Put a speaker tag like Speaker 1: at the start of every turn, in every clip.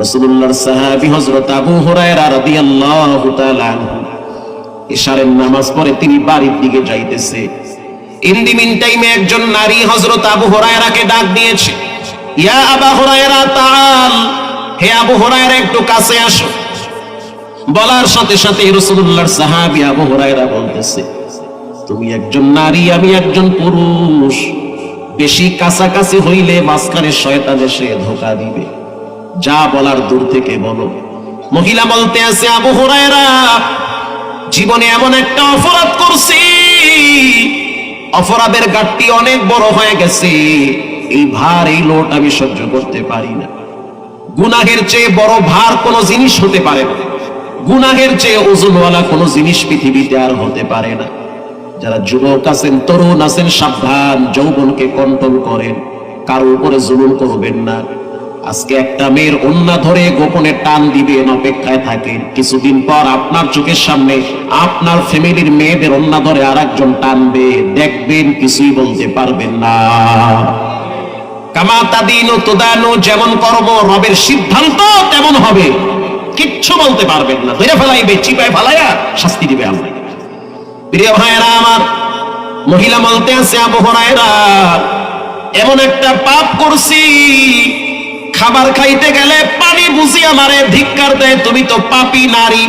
Speaker 1: রাসূলুল্লাহর সাহাবী হযরত আবু হুরায়রা রাদিয়াল্লাহু তাআলা আনহু ইশারের নামাজ পড়ে তিনি বাড়ির দিকে যাইতেছে। ইন দি মিন টাইমে একজন নারী হযরত আবু হুরায়রাকে ডাক দিয়েছে, ইয়া আবু হুরায়রা তাআল, হে আবু হুরায়রা একটু কাছে আসো। বলার সাথে সাথে রাসূলুল্লাহর সাহাবী আবু হুরায়রা বলতেছে, তুমি একজন নারী, আমি একজন পুরুষ, বেশি কাছাকাছি হইলে মাঝখানে শয়তান এসে ধোঁকা দিবে, যা বলার দূর থেকে বলো। মহিলা বলতে আছে, আবু হুরায়রা, জীবনে এমন একটা অপরাধ করছি, অপরাধের ঘাটতি অনেক বড় হয়ে গেছে, এই ভার, এই লোড আমি সহ্য করতে পারি না। গুনাহের চেয়ে বড় ভার কোনো জিনিস হতে পারে না, গুনাহের চেয়ে ওজনওয়ালা কোনো জিনিস পৃথিবীতে আর হতে পারে না। যারা যুবক আছেন, তরুণ আছেন, সাবধান, যৌবনকে কন্ট্রোল করেন, কারো উপরে জুলুম করবেন না। আজকে একটা মেয়ের ওন্না ধরে গোপনে টান দিবেন, অপেক্ষায় থাকেন, কিছুদিন পর আপনার চোখের সামনে আপনার ফ্যামিলির মেয়েদের ওন্না ধরে আরেকজন টানবে, দেখবেন কিছুই বলতে পারবেন না। কামা তাদিনু তুদানু, যেমন কর্ম রবের সিদ্ধান্ত তেমন হবে, কিচ্ছু বলতে পারবেন না, ধরে ফেলাইবে, চিপায় ফেলাইয়া শাস্তি দিবে আল্লাহ। প্রিয় ভাইয়েরা আমার, মহিলা বলতে আছে, আবু হুরায়রা, এমন একটা পাপ করছি, খাবার খাইতে গেলে পানি বুঝি আমারে ধিক্কার দেয়, তুমি তো পাপী নারী।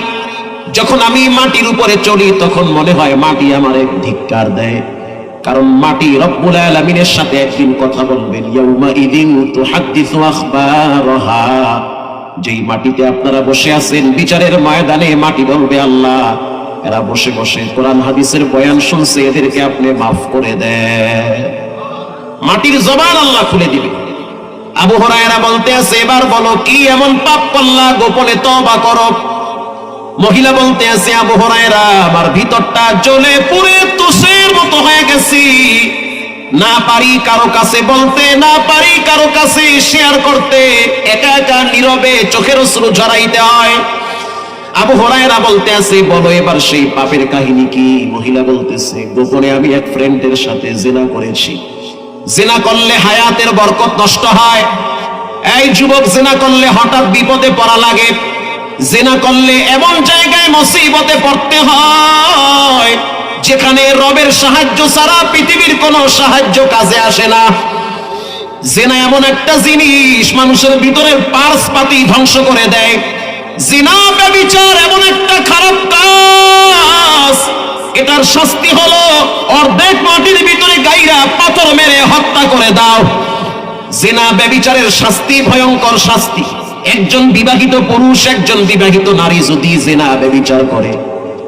Speaker 1: যখন আমি মাটির উপরে চলি তখন মনে হয় মাটি আমারে ধিক্কার দেয়, কারণ মাটি রব্বুল আলামিনের সাথে একদিন কথা বলবেন, ইয়াউমা ইদিন তুহাদ্দিসু আখবারাহা। যেই মাটিতে আপনারা বসে আছেন, বিচারের ময়দানে মাটি বলবে, আল্লাহ, এরা বসে বসে কোরআন হাদিসের বয়ান শুনছে, এদেরকে আপনি মাফ করে দেন। মাটির জবান আল্লাহ খুলে দিবে। আবু হুরায়রা বলতে আছে, এবার বলো কি এমন পাপ করলা, গোপনে তওবা করো। মহিলা বলতে আছে, আবু হুরায়রা, আমার ভিতরটা জ্বলে পুড়ে তুষের মতো হয়ে গেছি, না পারি কারো কাছে বলতে, না পারি কারো কাছে শেয়ার করতে, একা একা নীরবে চোখের অশ্রু ঝরাইতে হয়। আবু হুরায়রা বলতে আছে, বলো এবার সেই পাপের কাহিনী কি? মহিলা বলতেছে, গোপনে আমি এক ফ্রেন্ডের সাথে জিনা করেছি। জিনা করলে হায়াতের বরকত নষ্ট হয়। এই যুবক, জিনা করলে হঠাৎ বিপদে পড়া লাগে, জিনা করলে এমন জায়গায় মুসিবতে পড়তে হয় যেখানে রবের সাহায্য ছাড়া পৃথিবীর কোনো সাহায্য কাজে আসে না। জিনা এমন একটা জিনিস, মানুষের ভিতরের পার্স পাতি ধ্বংস করে দেয়। জিনা, ব্যভিচার এমন একটা খারাপ কাজ, এটার শাস্তি হলো অর্ধেক মাটির ভিতরে গাইরা পাথর মেরে হত্যা করে দাও। জিনা ব্যভিচারের শাস্তি ভয়ঙ্কর শাস্তি। একজন বিবাহিত পুরুষ, একজন বিবাহিত নারী যদি জিনা ব্যভিচার করে,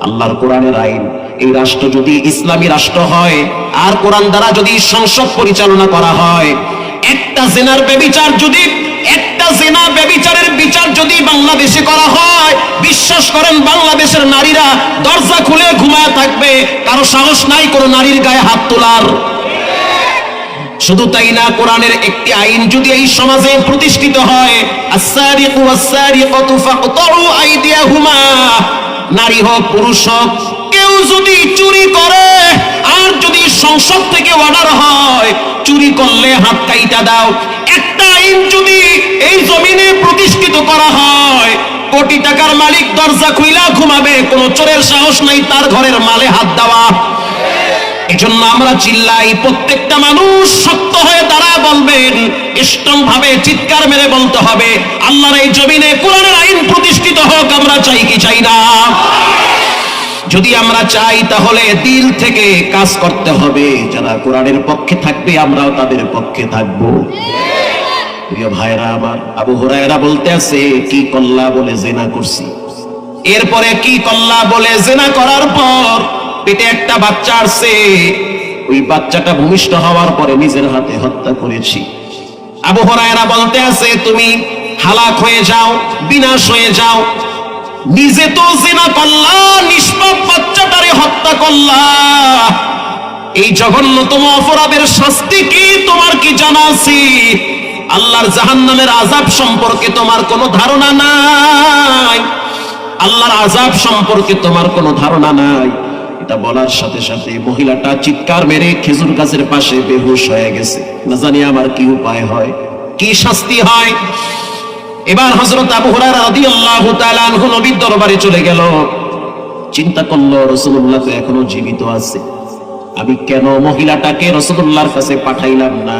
Speaker 1: আল্লাহর কোরআনের আইন, এই রাষ্ট্র যদি ইসলামী রাষ্ট্র হয় আর কোরআন দ্বারা যদি সংসদ পরিচালনা করা হয়, একটা জিনার ব্যভিচার যদি, একটা জিনা ব্যভিচারের বিচার যদি বাংলাদেশে করা হয়, বিশ্বাস করেন বাংলাদেশের নারীরা দরজা খুলে ঘুমায় থাকবে, কারো সাহস নাই কোনো নারীর গায়ে হাত তোলার। শুধু তাই না, কোরআনের একটি আইন যদি এই সমাজে প্রতিষ্ঠিত হয়, আস-সারিকু ওয়াস-সারিকাতু ফাকতাউ আইদিয়াহুমা, নারী হোক পুরুষ হোক, কেউ যদি চুরি করে আর যদি সংসদ থেকে অর্ডার হয় চুরি করলে হাত কাইটা দাও, একটা আইন যদি এই জমিনে প্রতিষ্ঠিত করা হয়, কোটি টাকার মালিক দরজা খুইলা ঘুমাবে, কোনো চোরের সাহস নাই তার ঘরের মালে হাত দেওয়া। এজন্য আমরা চিল্লাই, প্রত্যেকটা মানুষ শক্ত হয়ে দাঁড়া বলবেন, স্ট্রং ভাবে চিৎকার মেরে বলতে হবে, আল্লাহর এই জমিনে কোরআনের আইন প্রতিষ্ঠিত হোক। আমরা চাই কি চাই না? যদি আমরা চাই তাহলে দিল থেকে কাজ করতে হবে। যারা কোরআনের পক্ষে থাকবে আমরাও তাদের পক্ষে থাকবো। প্রিয় ভাইরা আমার, আবু হুরায়রা বলতে আছে, কি করলা বলে জিনা করছি। এরপরে কি করলা বলে, জিনা করার পর পেটে একটা বাচ্চা আসছে, ওই বাচ্চাটা ভূমিষ্ঠ হওয়ার পরে নিজের হাতে হত্যা করেছি। আবু হুরায়রা বলতে আছে, তুমি হালাক হয়ে যাও, বিনাশ হয়ে যাও, নিজে তো জিনা করলা, নিষ্পাপ বাচ্চাটারে হত্যা করলা, এই জঘন্যতম অপরাধের শাস্তি কি তোমার কি জানা আছে? আল্লাহর জাহান্নামের আযাব সম্পর্কে তোমার কোনো ধারণা নাই, আল্লাহর আযাব সম্পর্কে তোমার কোনো ধারণা নাই। এটা বলার সাথে সাথে মহিলাটা চিৎকার মেরে খেজুর গাছের পাশে বেহুশ হয়ে গেছে। না জানি আমার কি উপায় হয়, কি শাস্তি হয়। এবার হযরত আবু হুরায়রা রাদিয়াল্লাহু তাআলা আনহু নবীর দরবারে চলে গেল। চিন্তা করলো রাসূলুল্লাহ তো এখনো জীবিত আছে, আমি কেন মহিলাটাকে রাসূলুল্লাহর কাছে পাঠাইলাম না?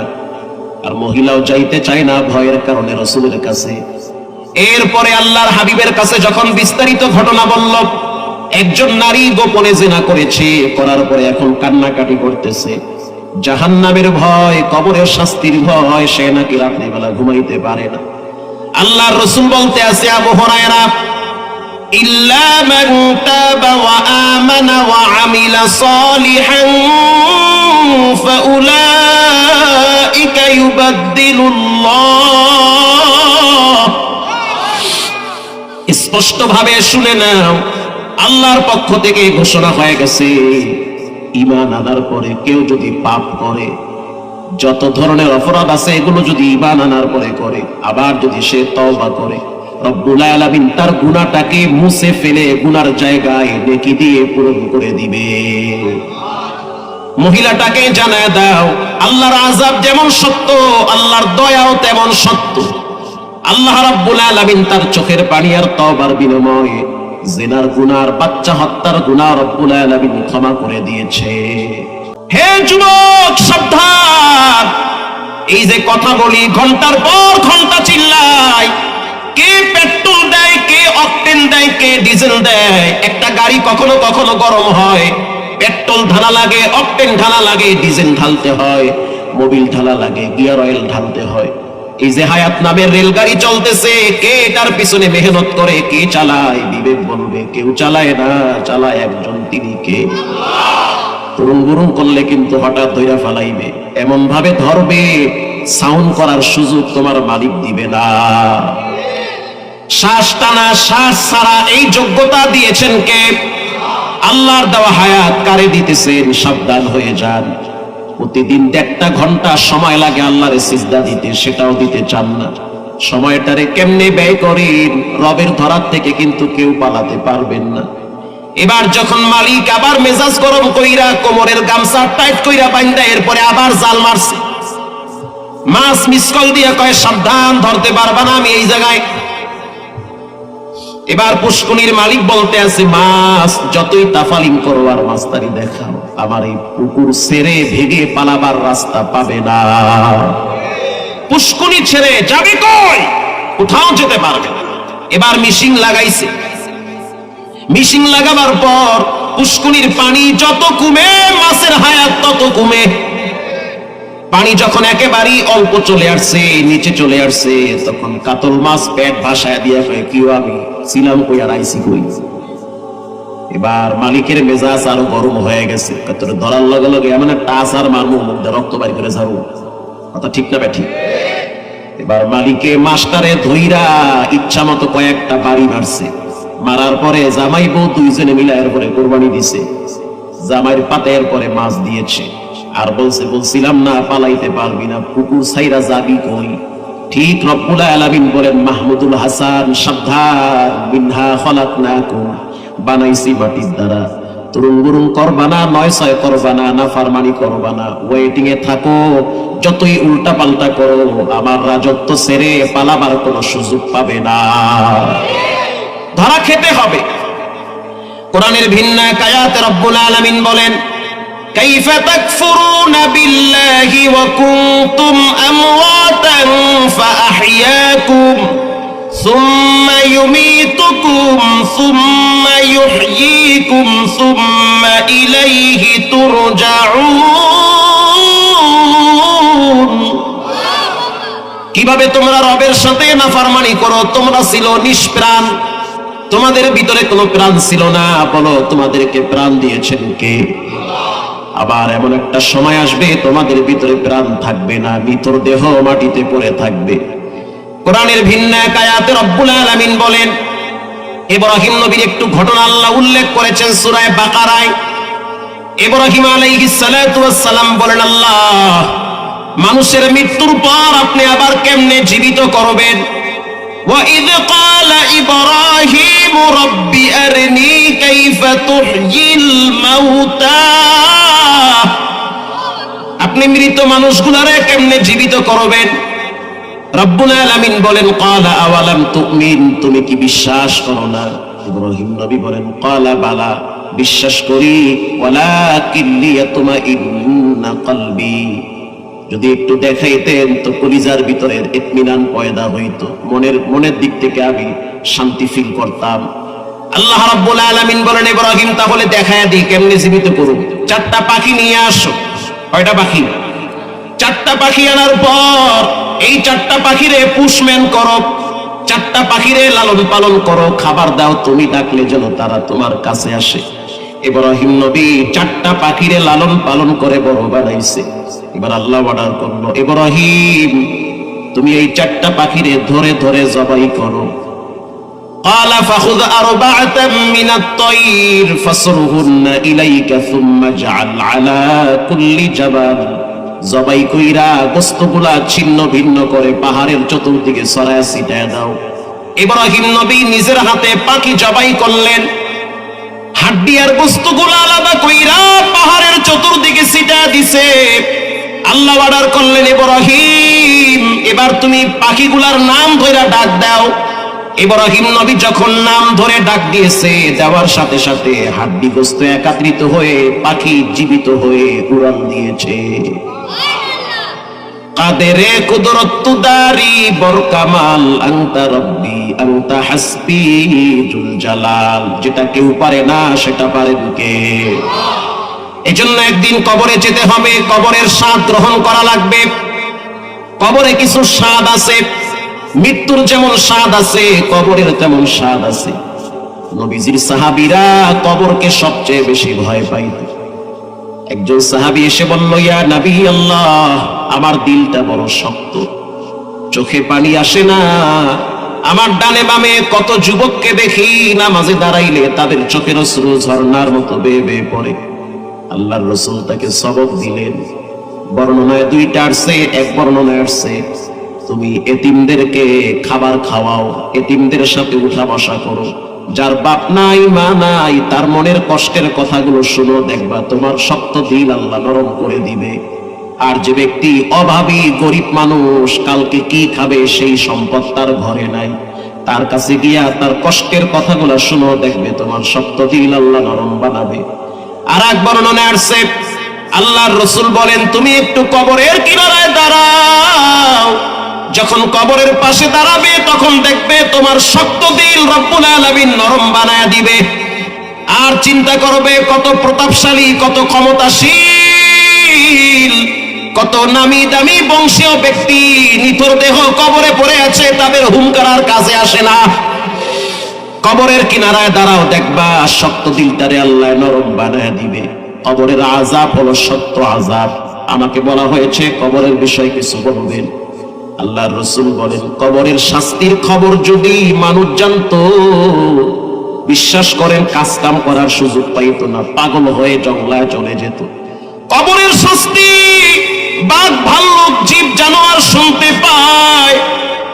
Speaker 1: আর মহিলাও যাইতে চায় না ভয়ের কারণে রাসূলের কাছে। এরপরে আল্লাহর হাবিবের কাছে যখন বিস্তারিত ঘটনা বলল, একজন নারী গোপনে জিনা করেছে, করার পরে এখন কান্নাকাটি করতেছে, জাহান্নামের ভয়, কবরের শাস্তির ভয়, সে নাকি রাতের বেলা ঘুমাইতে পারে না। আল্লাহর রাসূল বলতে আছে, আবু হুরায়রা, ইল্লা মান তাবা ওয়া আমানা ওয়া আমিলা সালিহান ফাউলাইকা ইউবাদদিলুল্লাহ। স্পষ্ট ভাবে শুনে নাও, আল্লাহর পক্ষ থেকে ঘোষণা হয়ে গেছে, ঈমান আনার পরে কেউ যদি পাপ করে, যত ধরনের অপরাধ আছে এগুলো যদি ঈমান আনার পরে করে, আবার যদি সে তওবা করে, রব্বুল আলামিন তার গুনাহটাকে মুছে ফেলে গুনার জায়গায় নেকি দিয়ে পূরণ করে দিবে। মহিলাটাকে জানায় দাও, আল্লাহর আযাব যেমন সত্য, আল্লাহর দয়াও তেমন সত্য। আল্লাহ রাব্বুল আলামিন তার চোখের পানি আর তওবার বিনিময়ে জিনার গুনাহ, বাচ্চা হত্যার গুনাহ রব্বুল আলামিন ক্ষমা করে দিয়েছে। হে যুবক, সাবধান! এই যে কথা বলি, ঘন্টার পর ঘন্টা চিল্লাই, কে পেট্রোল দেয়, কে অকটেন দেয়, কে ডিজেল দেয়। একটা গাড়ি কখনো কখনো গরম হয়, পেট্রোল ঢালা লাগে, অকটেন ঢালা লাগে, ডিজেল ঢালতে হয়, মোবিল ঢালা লাগে, গিয়ার অয়েল ঢালতে হয়। এই যে হায়াত নামের রেলগাড়ি চলতেছে, কে এটার পিছনে মেহনত করে, কে চালায়? বিবেক বলবে কেউ চালায় না, চালায় একজন, তিনি কে? তরুণ গুরুং করলে কিন্তু হঠাৎ ধইরা ফালাইবে, এমন ভাবে ধরবে সাউন্ড করার সুযোগ তোমার মালিক দিবে না। শ্বাস টানা, শ্বাস ছাড়া এই যোগ্যতা দিয়েছেন কে? আল্লাহর দেওয়া হায়াত কারে দিতেছেন? সাবধান হয়ে যান। প্রতিদিন 1.5 ঘন্টা সময় লাগে আল্লাহরে সিজদা দিতে, সেটাও দিতে চান না। সময়টারে কেমনে ব্যয় করেন, রবের ধরার থেকে কিন্তু কেউ পালাতে পারবেন না। এবার যখন মালিক আবার মেজাজ গরম কইরা কোমরের গামছা টাইট কইরা বাইন্দা এরপরে আবার জাল মারছে, মাছ মিসকল দিয়ে কয়, সাবধান, ধরতে পারবা না আমি এই জায়গায়। এবার পুষ্কুনির মালিক বলতে আছে, মাছ যতই তাফালিং করো আর মাছতারি দেখাও, আমার এই পুকুর ছেড়ে ভেগে পালাবার রাস্তা পাবে না। পুষ্কুনি ছেড়ে যাবে কই? কোথাও যেতে পারবে না। এবার মিশিং লাগাইছে, মিশিং লাগাবার পর পুষ্কুনির পানি যত কমে, মাছের হায়াত তত কমে। পানি যখন একেবারেই অল্প চলে আসছে, নিচে চলে আসছে, তখন কাতল মাছ পেট ভাসায় দিয়া কয়, কিও আমি ছিলাম কই আর আইসি কই? এবার মালিকের মেজাজ আরো গরম হয়ে গেছে, তোরে ধরার লগে লগে এমন একটা আছাড় মারবো, মধ্যে রক্ত বাইর করে ছাড়বো। কথা ঠিক না ব্যাঠি? এবার মালিকে মাস্টারে ধইরা ইচ্ছা মতো কয়েকটা বাড়ি মারছে। মারার পরে জামাই বউ দুইজনে মিলে এরপরে কোরবানি দিছে। জামাইয়ের পাতে এরপরে মাছ দিয়েছে, আর বলছে, বলছিলাম না পালাইতে পারবি না, পুকুর ছাইরা যাবি কই? ঠিক রব্বুল আলামিন বলেন, মাহমুদুল হাসান, সাবধান, মিনহা খলাকনাকুম, বানাইছি মাটির দ্বারা। তরুণ গুরুং করবা না, 9-6 করবা না, নাফরমানি করবা না, ওয়েটিং এ থাকো। যতই উল্টা পাল্টা করো, আমার রাজত্ব ছেড়ে পালাবার কোনো সুযোগ পাবে না, ধরা খেতে হবে। কোরআনের ভিন্ন আয়াতে রব্বুল আলামিন বলেন, কাইফা তাকফুরুনা বিল্লাহি ওয়া কুনতুম আমওয়াতান ফাআহইয়াকুম সুম্মা ইউমীতুকুম সুম্মা ইউহয়ীকুম সুম্মা ইলাইহি তুরজাউন। কিভাবে তোমরা রবের সাথে নাফরমানি করো? তোমরা ছিল নিষ্প্রাণ, তোমাদের ভিতরে কোনো প্রাণ ছিল না। বলো, তোমাদেরকে প্রাণ দিয়েছেন কে? আবার এমন একটা সময় আসবে তোমাদের ভিতরে প্রাণ থাকবে না, মৃতর দেহ মাটিতে পড়ে থাকবে। কোরআনের ভিন্ন এক আয়াতে রব্বুল আলামিন বলেন, ইব্রাহিম নবীর একটু ঘটনা আল্লাহ উল্লেখ করেছেন সূরা বাকারায়। ইব্রাহিম আলাইহিস সালাতু ওয়াস সালাম বলেন, আল্লাহ, মানুষের মৃত্যুর পর আপনি আবার কেমনে জীবিত করবেন? وَإِذْ قَالَ إِبْرَاهِيمُ رَبِّ أَرِنِي كَيْفَ تُحْيِي الْمَوْتَى। আপনি মৃত মানুষগুলারে কেমনে জীবিত করবেন? রব্বুল আলামিন বলেন ক্বালা আওয়ালাম তুমিন, তুমি কি বিশ্বাস করো না? ইব্রাহিম নবী বলেন ক্বালা বালা, বিশ্বাস করি, ওয়ালাকিন লিয়াতমাইন্না কলবি, যদি একটু দেখাইতেন তো কলিজার ভিতরে ইতমিনান পয়দা হইতো, মনের দিক থেকে আমি শান্তি ফিল করতাম। আল্লাহ রাব্বুল আলামিন বলেন ইব্রাহিম তাহলে দেখায়া দিই কেমনে জীবিত করুন, 4টা পাখি নিয়ে আসো। কয়টা পাখি? 4টা পাখি আনার পর এই 4টা পাখিরে পুষম্যান করো, 4টা পাখিরে লালন পালন করো, খাবার দাও, তুমি ডাকলে যেন তারা তোমার কাছে আসে। ইব্রাহিম নবী 4টা পাখিরে লালন পালন করে বড় বানাইছে। এবার আল্লাহ অর্ডার করলো ইব্রাহিম তুমি এই 4টা পাখিরে ধরে ধরে জবাই করো। قال فخذ أربعة من الطير فصرهن إليك ثم اجعل على كل جبل, জবাই কইরা গোশতগুলা ছিন্ন ভিন্ন করে পাহাড়ের চতুর্দিকে ছড়ায় ছিটায় দাও। ইব্রাহিম নবী নিজের হাতে পাখি জবাই করলেন, হাড্ডি আর গোশতগুলা আলাদা কইরা পাহাড়ের চতুর্দিকে ছিটায় দিছে। আল্লাহ অর্ডার করলেন ইব্রাহিম এবার তুমি পাখিগুলার নাম ধরে ডাক দাও। ইব্রাহিম নবী যখন নাম ধরে ডাক দিয়েছে, দেওয়ার সাথে সাথে হাড্ডি গোশত একত্রিত হয়ে পাখি জীবিত হয়ে উড়াল দিয়েছে। কাদেরে কুদরত দারি বরকামাল আনতা রব্বি আনতা হাসবি জুল জালাল, যেটা কেউ পারে না সেটা পারেন কে? এজন্য একদিন কবরে যেতে হবে, কবরের স্বাদ গ্রহণ করা লাগবে। কবরে কিছু স্বাদ আছে, মৃত্যুর যেমন স্বাদ আছে কবরের তেমন স্বাদ আছে। নবীজির সাহাবীরা কবরকে সবচেয়ে বেশি ভয় পাইত। একজন সাহাবী এসে বলল ইয়া নবী আল্লাহ আমার দিলটা বড় শক্ত, চোখে পানি আসে না, আমার ডানে বামে কত যুবককে দেখি নামাজে দাঁড়াইলে তাদের চোখের অশ্রু ঝর্ণার মতো বেয়ে বেয়ে পড়ে। আল্লাহর রাসূল তাকে সবক দিলেন। বর্ণনায় 2টা আসছে, এক বর্ণনায় আসছে তুমি এতিমদেরকে খাবার খাওয়াও, এতিমদের সাথে উঠা বসা করো, যার বাপ নাই মা নাই তার মনের কষ্টের কথাগুলো শুনো, দেখবা তোমার শক্ত দিল আল্লাহ নরম করে দিবে। আর যে ব্যক্তি অভাবী গরিব মানুষ, কালকে কি খাবে সেই সম্পদ তার ঘরে নাই, তার কাছে গিয়া তার কষ্টের কথাগুলো শুনো, দেখবে তোমার শক্ত দিল আল্লাহ নরম বানাবে। আর এক বর্ণনায় আসছে আল্লাহর রাসূল বলেন তুমি একটু কবরের কিনারায় দাঁড়াও, যখন কবরের পাশে দাঁড়াবে তখন দেখবে তোমার শক্ত দিল রব্বুল আলামিন নরম বানায়া দিবে। আর চিন্তা করবে কত প্রতাপশালী, কত ক্ষমতাশীল, কত নামি দামি বংশীয় ব্যক্তি নিথর দেহ কবরে পড়ে আছে, তাদের হুঙ্কার আর কাজে আসে না। কবরের কিনারায় দাঁড়াও, দেখবা শক্ত দিলটারে আল্লাহ নরম বানায়া দিবে। কবরের আযাব হলো সত্য আযাব। আমাকে বলা হয়েছে কবরের বিষয় কিছু বলবেন। আল্লাহর রাসূল বলেন কবরের শাস্তির খবর যদি মানুষ জানতো, বিশ্বাস করেন কাজ কাম করার সুযোগ পাইতো না, পাগল হয়ে জঙ্গলায় চলে যেত। কবরের শাস্তি বাঘ ভাল্লুক জীব জানোয়ার শুনতে পায়,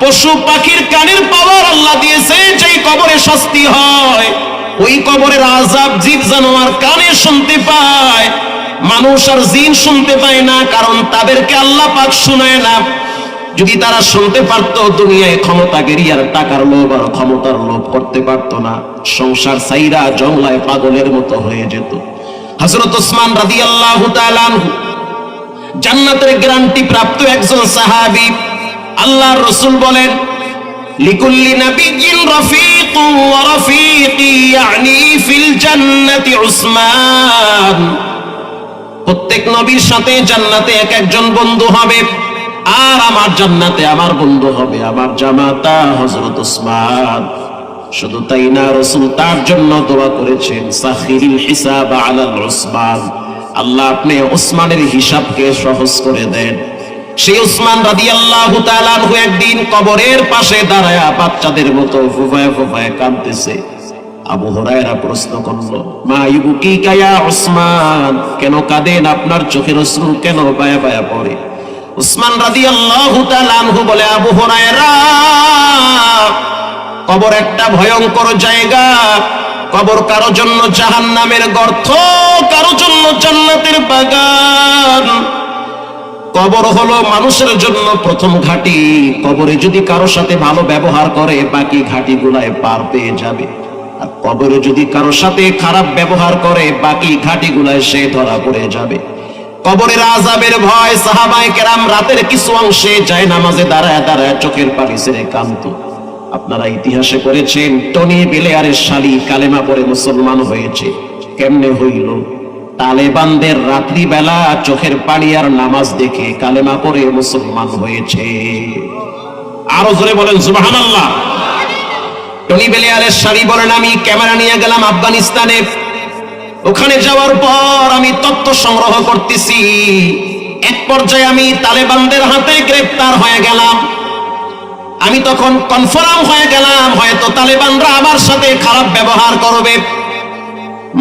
Speaker 1: পশু পাখির কানের পাওয়ার আল্লাহ দিয়েছে, যেই কবরে শাস্তি হয় ওই কবরের আযাব জীব জানোয়ার কানে শুনতে পায়, মানুষ আর জিন শুনতে পায় না, কারণ তাদেরকে আল্লাহ পাক শোনায় না। যদি তারা শুনতে পারতো দুনিয়ায় ক্ষমতাগিরি আর টাকার লোভ আর ক্ষমতার লোভ করতে পারতো না, সংসার ছাইরা জংলায় পাগলের মতো হয়ে যেত। হযরত ওসমান রাদিয়াল্লাহু তাআলা আনহু জান্নাতের গ্যারান্টি প্রাপ্ত একজন সাহাবী। আল্লাহর রাসূল বলেন লিকুল্লি নাবিয়্যিন রাফীকুন ওয়া রাফীকি ইয়ানি ফিল জান্নাতি উসমান, প্রত্যেক নবীর সাথে জান্নাতে এক একজন বন্ধু হবে, আর আমার জান্নাতে আমার বন্ধু হবে আমার জামাতা হযরত ওসমান। শুধু তাই না, রাসূল তার জন্য দোয়া করেছেন সাখিরিল হিসাব আলাল উসমান, আল্লাহ আপনি ওসমানের হিসাবকে সহজ করে দেন। সেই ওসমান রাদিয়াল্লাহু তাআলা আনহু একদিন কবরের পাশে দাঁড়ায়া বাচ্চাদের মতো ফুফায় ফুফায় কাঁদতেছে। আবু হুরায়রা প্রশ্ন করল মা ইউবকিকা ইয়া ওসমান, কেন কাঁদেন, আপনার চোখের অশ্রু কেন বায়া বায়া পড়ে? ওসমান রাদিয়াল্লাহু তাআলা আনহু বলে আবু হুরায়রা কবর একটা ভয়ঙ্কর জায়গা, কবর কারো জন্য জাহান্নামের গর্ত, কারো জন্য জান্নাতের বাগান। কবর হলো মানুষের জন্য প্রথম ঘাঁটি। কবরে যদি কারো সাথে ভালো ব্যবহার করে বাকি ঘাঁটিগুলায় পার পেয়ে যাবে, আর কবরে যদি কারো সাথে খারাপ ব্যবহার করে বাকি ঘাঁটিগুলায় সে ধরা পড়ে যাবে। কবরের আযাবের ভয় সাহাবায়ে কেরাম রাতের কিছু অংশে যায় নামাজে দাঁড়ায় দাঁড়ায় চোখের পানি ছেড়ে কাঁদতো। আপনারা ইতিহাসে পড়েছেন টনি ব্লেয়ারের শালী কালেমা পড়ে মুসলমান হয়েছে। কেমনে হইল? তালেবানদের রাত্রিবেলা চোখের পানি আর নামাজ দেখে কালেমা পড়ে মুসলমান হয়েছে। আরো জোরে বলেন সুবহানাল্লাহ। টনি ব্লেয়ারের শালী বলেন, আমি ক্যামেরা নিয়ে গেলাম আফগানিস্তানে। ওখানে যাওয়ার পর আমি তথ্য সংগ্রহ করতেছি। এক পর্যায়ে আমি তালেবানদের হাতে গ্রেফতার হয়ে গেলাম। আমি তখন কনফার্ম হয়ে গেলাম হয়তো তালেবানরা আমার সাথে খারাপ ব্যবহার করবে।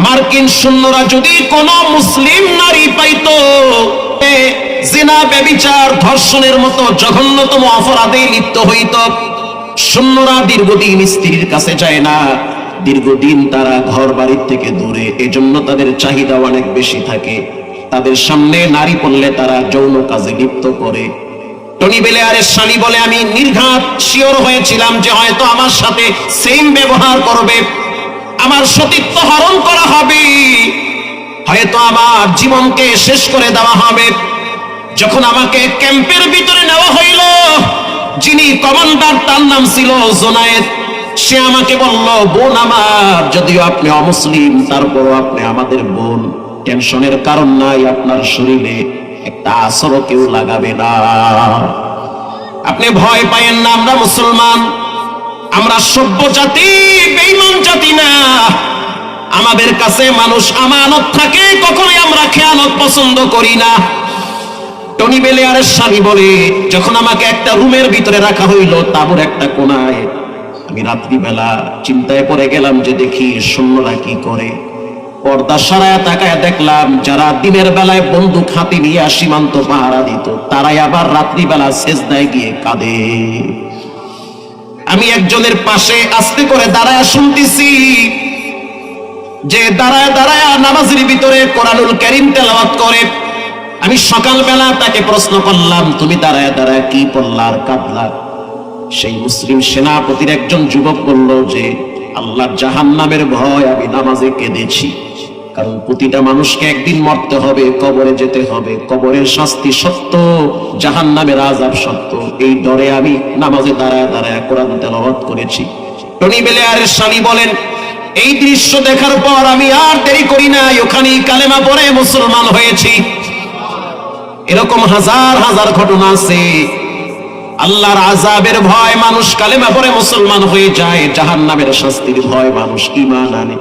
Speaker 1: মার্কিন সৈন্যরা যদি কোনো মুসলিম নারী পাইতো, জিনা, ব্যভিচার, ধর্ষণের মতো জঘন্যতম অপরাধে লিপ্ত হইত। সৈন্যরা দীর্ঘদিন স্ত্রীর কাছে যায় না, দীর্ঘদিন তারা ঘর বাড়ির থেকে দূরে, এজন্য তাদের চাহিদা অনেক বেশি থাকে। তাদের সামনে নারী পড়লে তারা যৌন কাজে লিপ্ত করে। টনি ব্লেয়ারের শালী বলে, আমি নির্ঘাত শিওর হয়েছিলাম যে হয়তো আমার সাথে সেম ব্যবহার করবে, আমার সতীত্ব হরণ করা হবে, হয়তো আমার জীবনকে শেষ করে দেওয়া হবে। যখন আমাকে ক্যাম্পের ভিতরে নেওয়া হইল, যিনি কমান্ডার তার নাম ছিল জোনায়েদ, সে আমাকে বলল, বোন আমার, যদিও আপনি অমুসলিম তারপরও আপনি আমাদের বোন, টেনশনের কারণ নাই, আপনার শরীরে একটা আসরও কেউ লাগাবে না, আপনি ভয় পায়েন না, আমরা মুসলমান, আমরা সভ্য জাতি, বেঈমান জাতি না, আমাদের কাছে মানুষ আমানত থাকে, কখনোই আমরা খেয়ানত পছন্দ করি না। টনি ব্লেয়ারের শালী বলে, যখন আমাকে একটা রুমের ভিতরে রাখা হইল তাঁবুর একটা কোনায়, আমি রাত্রিবেলা চিন্তায় পড়ে গেলাম যে দেখি সৈন্যরা কি করে। পর্দা সরায়া তাকায় দেখলাম যারা দিনের বেলায় বন্দুক হাতে নিয়ে সীমান্ত পাহারা দিত, তারাই আবার রাত্রিবেলা সেজদায় গিয়ে কাঁদে। আমি একজনের পাশে আস্তে করে দাঁড়ায় শুনতেছি যে দাঁড়ায় দাঁড়ায় নামাজের ভিতরে কোরআনুল কারীম তেলাওয়াত করে। আমি সকালবেলা তাকে প্রশ্ন করলাম, তুমি দাঁড়ায় দাঁড়ায় কি পড়লা আর কাঁদলা? সেই মুসলিম সেনাপতির একজন যুবক বলল যে আল্লাহর জাহান্নামের ভয় আমি নামাজে কেঁদেছি, কারণ প্রতিটা মানুষকে একদিন মরতে হবে, কবরে যেতে হবে, কবরের শাস্তি সত্য, জাহান্নামের আযাব সত্য, এই ডরে আমি নামাজে দাঁড়ায় দাঁড়ায় কোরআন তেলাওয়াত করেছি। টনি ব্লেয়ারের শালী বলেন, এই দৃশ্য দেখার পর আমি আর দেরি করি নাই, ওখানেই কালেমা পড়ে মুসলমান হয়েছি। এরকম হাজার হাজার ঘটনা আছে। আল্লাহর আযাবের ভয় মানুষ কালেমা পড়ে মুসলমান হয়ে যায়, জাহান্নামের শাস্তির ভয় মানুষ ঈমান আনে।